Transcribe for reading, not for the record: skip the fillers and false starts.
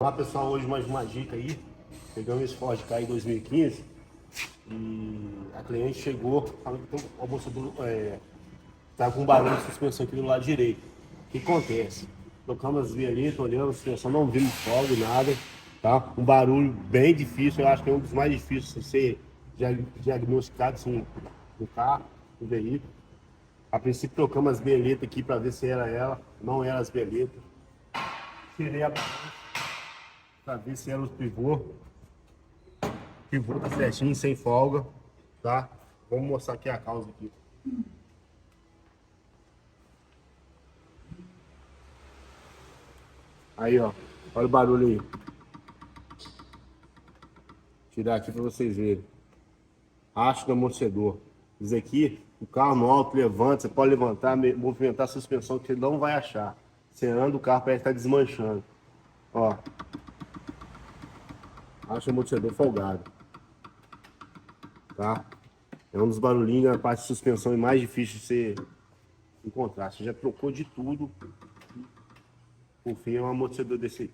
Olá pessoal, hoje mais uma dica aí. Pegamos esse Ford Ka 2015 e a cliente chegou falando que o amortecedor tá com barulho de suspensão aqui do lado direito. O que acontece? Trocamos as vieletas, olhamos a suspensão, não vimos folga, nada, tá? Um barulho bem difícil, eu acho que é um dos mais difíceis de ser diagnosticado assim, no carro, no veículo. A princípio trocamos as vieletas aqui para ver se era ela, não era as vieletas. Tirei a balança para ver se era os pivô. Pivô tá certinho, sem folga, tá? Vamos mostrar aqui a causa aqui. Aí, ó. Olha o barulho aí. Tirar aqui para vocês verem. Haste do amortecedor. Isso aqui, o carro no alto levanta, você pode levantar, movimentar a suspensão que ele não vai achar. Você anda, o carro parece estar desmanchando. Ó. Haste do amortecedor folgado. Tá? É um dos barulhinhos da parte de suspensão mais difícil de você encontrar. Você já trocou de tudo. Por fim, é um amortecedor desse aí.